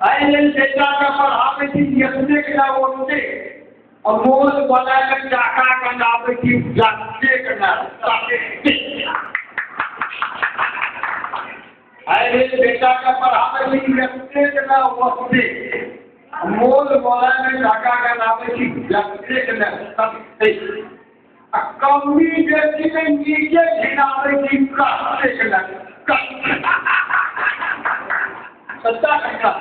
ऐसे बेटा का पढ़ावे थी यत्ने का वोटे अमोल वाला का चाका का नाम थी जाते करना ऐसे बेटा का पढ़ावे थी यत्ने का वोटे अमोल वाला का चाका का नाम थी जाते करना सबसे कमी व्यक्ति में नीचे घिनावे की काटे करना सत्ता करना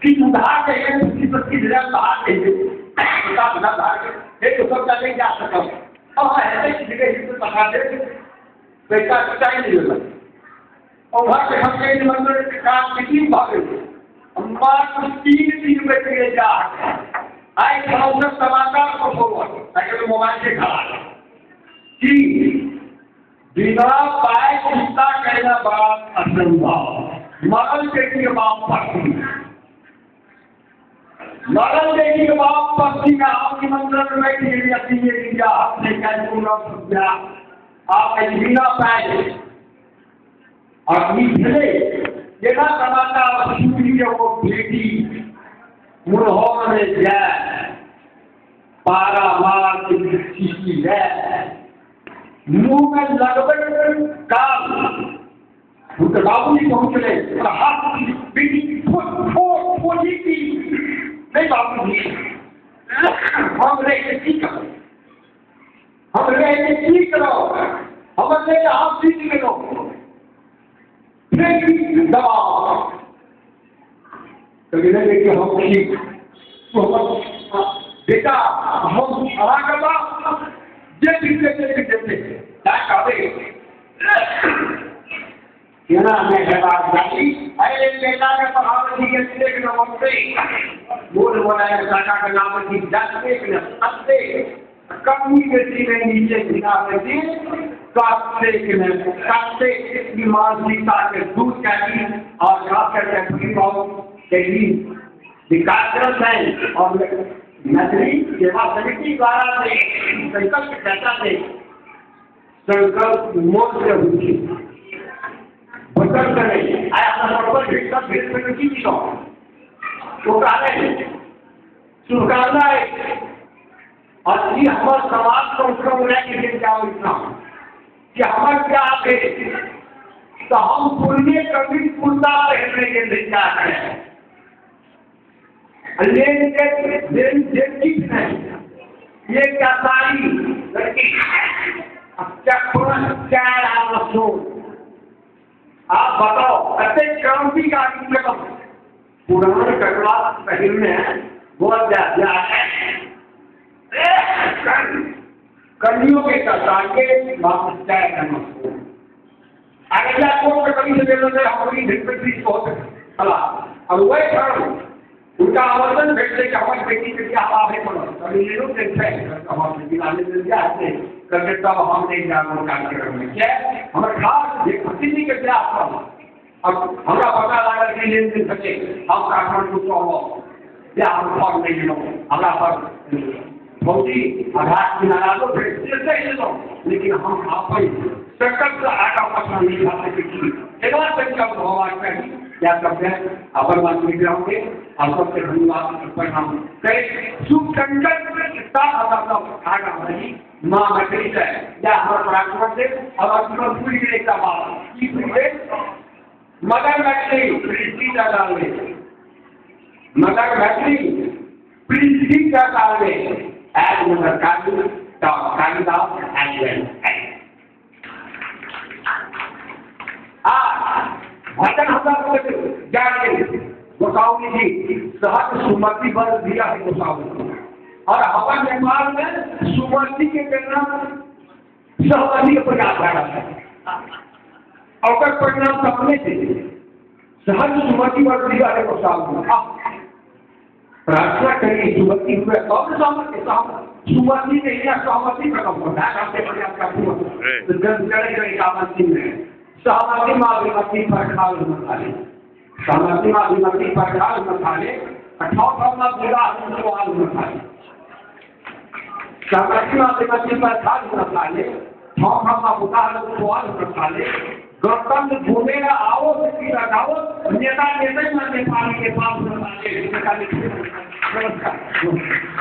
कि उधार कहिए दूसरी बच्ची जरा बाहर कहिए उसका बिना बाहर के तो सब चले जा सका अब ऐसे किसी के हिस्से पका दे पैसा टाइम नहीं होगा और वहाँ पे हम कहीं मंदिर के काम किसी भागे अम्मा कुछ 3 में चले जा आए खड़ों समाचार को बोलो ताकि तो मोबाइल से खड़ा कि बिना पाए चिंता करना बात असंभव मरल देखिए बाप पक्षी मरल देखिए बाप पक्षी का आपकी मंदिर में दिया आपने क्या आप बिना पाए और पिछले देखा समाचार वो बेटी मुरहोर में जाए पारा मार की है मुंह में लगभग काल उनके बाबू जी पहुंच गए और हाथ बेटी फोड़ी की नहीं बाबू जी हम रहे ठीक करो हम रहे ठीक करो हम रहे आप ठीक करो फिर दबाओ कभी नहीं कि हम ठीक बेटा हम हरा करवा जे देते क्या कहते ना मैं बात जाती अरे बेटा के पढ़ावे के देख लो हमसे बोल बोला है काका का नाम की जाते के सबसे कमी बेटी में नीचे गिरा बेटी काटे के काटे इसकी मानसिकता के दूर कैदी और खास करके पूरी बहुत कैदी विकास है और नगरी सेवा समिति द्वारा से संकल्प कहता थे संकल्प मोल से हुई बचत करें आया पर सब भेद में की लो तो काले शुभकामना है और ये हमारे समाज को उसका उन्हें के क्या इतना कि हमारे क्या है तो हम पुण्य कभी पूर्णता रहने के लिए क्या करें ये क्या सारी लड़की क्या आप बताओ ऐसे क्रांति का पुराने कटवा पहले बहुत ज्यादा कलियों के कटाके वापस जाए करना अगला कोर्ट कभी से देने हमारी हिस्ट्री बहुत चला अब वही कारण उनका आवर्तन भेजते कि हमारी बेटी के क्या लाभ है कभी ये लोग देखते हैं हमारे दिलाने मिल जाते करके तब हम नहीं जागरूक कार्यक्रम में क्या हमारे खास भक्ति के क्या अब हमारा पता लगा कि लेन देन सके हम काठमांडू को या हम फॉर्म नहीं लो हमारा पर फौजी आधार किनारा तो भेजते ही लो लेकिन हम आप संकल्प आगा पसंद नहीं खाते कि एक बार संकल्प होगा चाहिए क्या करते हैं अपर मंत्री होंगे आप सबसे धन्यवाद परिणाम कई शुभ संकल्प आगा बनी माँ मकड़ी है या हमारे पराक्रम से और अपनी पूरी एक बात मगर मछली पृथ्वी का डाल मगर मछली पृथ्वी का डाल एज नंबर कालिदास भजन हम जान गोसावी जी सहज सुमति बल दिया है गोसावी और हवा नेपाल में सुमति के कहना सहमति के प्रयास कर रहा है और परिणाम सपने थे सहज सुमति बल दिया है गोसावी प्रार्थना करिए सुमति हुए और सुमति नहीं या सहमति खत्म होता है आपके प्रयास का सहमति माँ विमति पर खाल मसाले सहमति माँ विमति पर खाल मसाले अठारह विवाह मसाले सहमति माँ विमति पर खाल मसाले अठारह बुखार मसाले गौतम घूमेगा आओ सीधा जाओ नेता नेता नेपाल के पास नमस्कार।